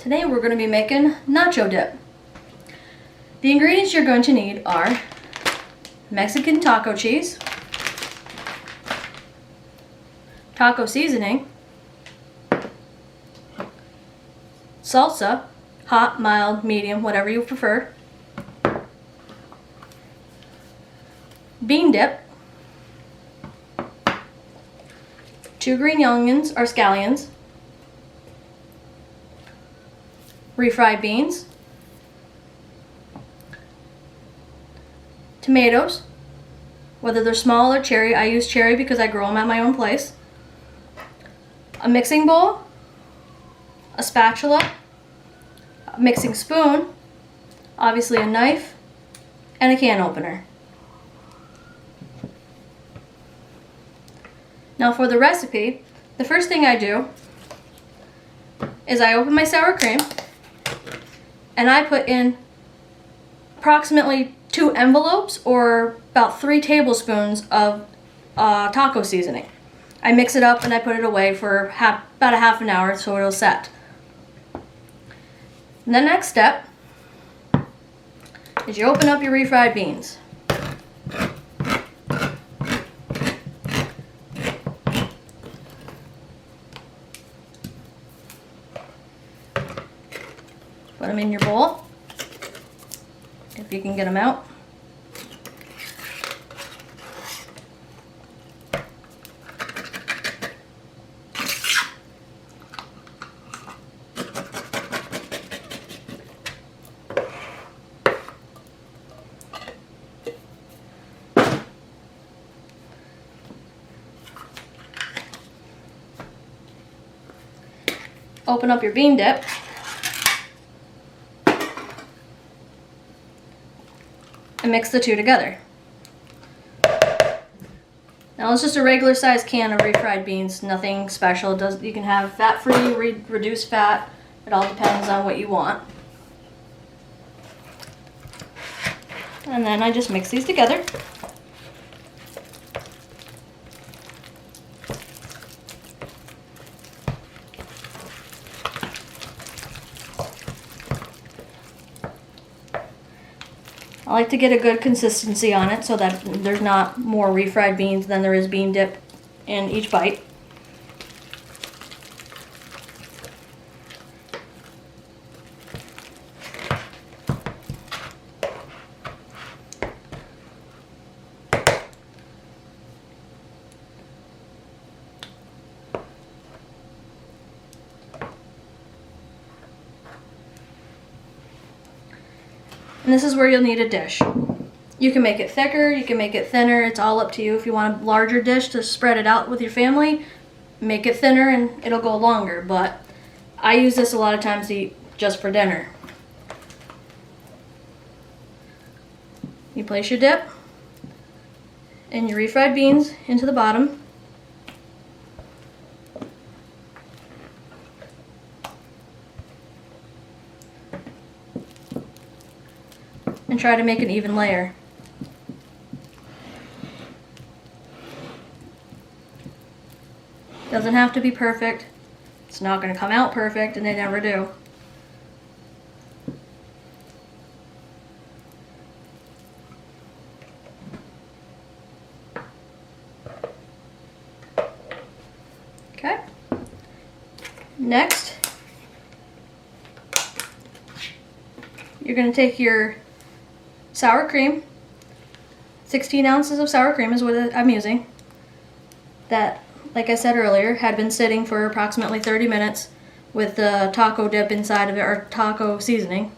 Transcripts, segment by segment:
Today we're going to be making nacho dip. The ingredients you're going to need are Mexican taco cheese, taco seasoning, salsa, hot, mild, medium, whatever you prefer, bean dip, 2 green onions or scallions, refried beans, tomatoes, whether they're small or cherry. I use cherry because I grow them at my own place, a mixing bowl, a spatula, a mixing spoon, obviously a knife, and a can opener. Now for the recipe, the first thing I do is I open my sour cream and I put in approximately 2 envelopes or about 3 tablespoons of taco seasoning. I mix it up and I put it away for about a half an hour so it'll set. And the next step is you open up your refried beans. Put them in your bowl, if you can get them out. Open up your bean dip. And mix the two together. Now it's just a regular sized can of refried beans, nothing special. You can have fat-free, reduced fat. It all depends on what you want. And then I just mix these together. I like to get a good consistency on it so that there's not more refried beans than there is bean dip in each bite. And this is where you'll need a dish. You can make it thicker, you can make it thinner, it's all up to you. If you want a larger dish to spread it out with your family, make it thinner and it'll go longer, but I use this a lot of times to eat just for dinner. You place your dip and your refried beans into the bottom. And try to make an even layer. Doesn't have to be perfect. It's not going to come out perfect, and they never do. Okay. Next, you're going to take your sour cream, 16 ounces of sour cream is what I'm using. That, like I said earlier, had been sitting for approximately 30 minutes with the taco dip inside of it, or taco seasoning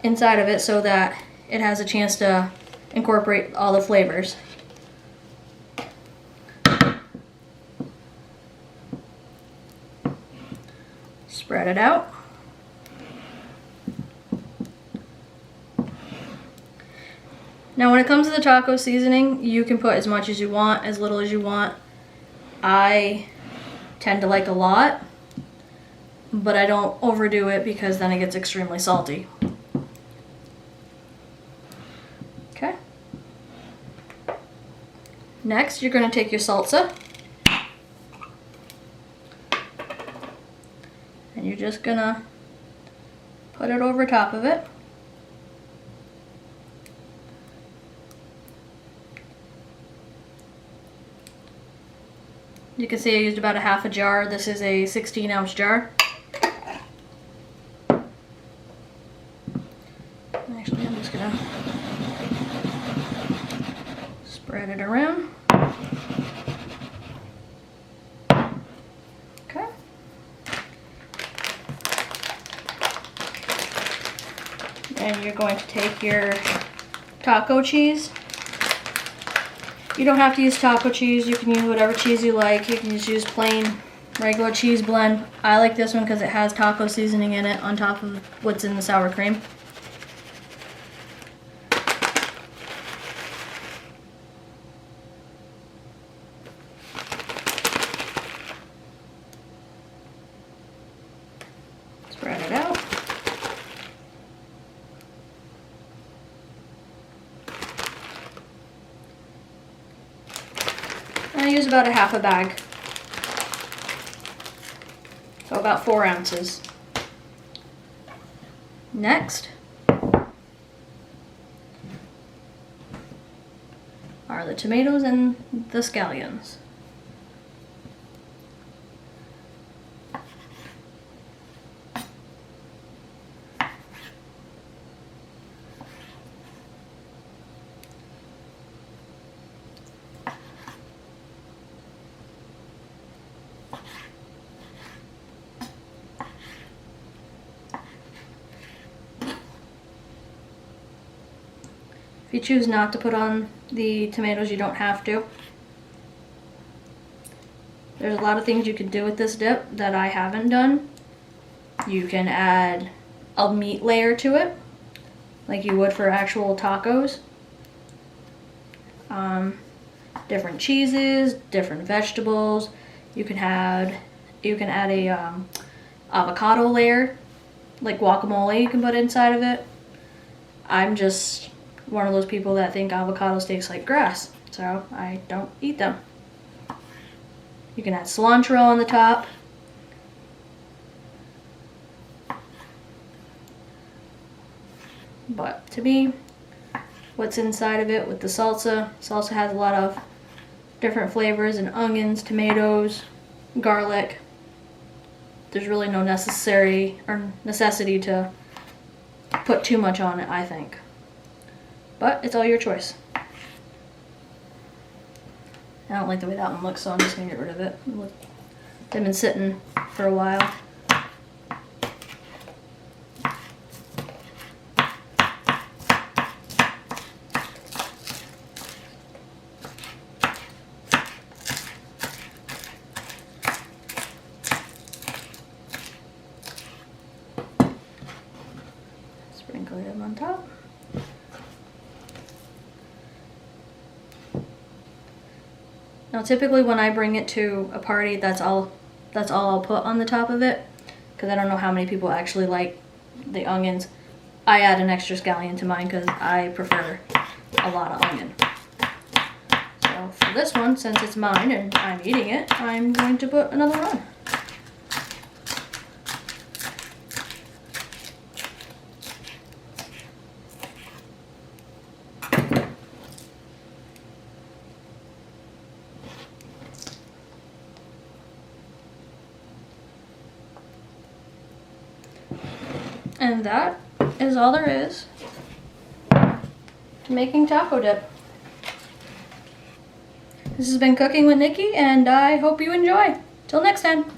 inside of it, so that it has a chance to incorporate all the flavors. Spread it out. Now when it comes to the taco seasoning, you can put as much as you want, as little as you want. I tend to like a lot, but I don't overdo it because then it gets extremely salty. Okay. Next, you're going to take your salsa and you're just going to put it over top of it. You can see I used about a half a jar. This is a 16-ounce jar. Actually, I'm just gonna spread it around. Okay. And you're going to take your taco cheese. You don't have to use taco cheese. You can use whatever cheese you like. You can just use plain regular cheese blend. I like this one because it has taco seasoning in it on top of what's in the sour cream. Spread it out. I use about a half a bag, so about 4 ounces. Next are the tomatoes and the scallions. If you choose not to put on the tomatoes, you don't have to. There's a lot of things you can do with this dip that I haven't done. You can add a meat layer to it, like you would for actual tacos. Different cheeses, different vegetables. You can add a avocado layer, like guacamole you can put inside of it. I'm just one of those people that think avocados taste like grass, so I don't eat them. You can add cilantro on the top. But to me, what's inside of it with the salsa has a lot of different flavors and onions, tomatoes, garlic. There's really no necessity to put too much on it, I think. But it's all your choice. I don't like the way that one looks, so I'm just going to get rid of it. They've been sitting for a while. Sprinkle them on top. Now typically when I bring it to a party, that's all I'll put on the top of it, because I don't know how many people actually like the onions. I add an extra scallion to mine because I prefer a lot of onion. So for this one, since it's mine and I'm eating it, I'm going to put another one. And that is all there is to making taco dip. This has been Cooking with Nikki, and I hope you enjoy. Till next time.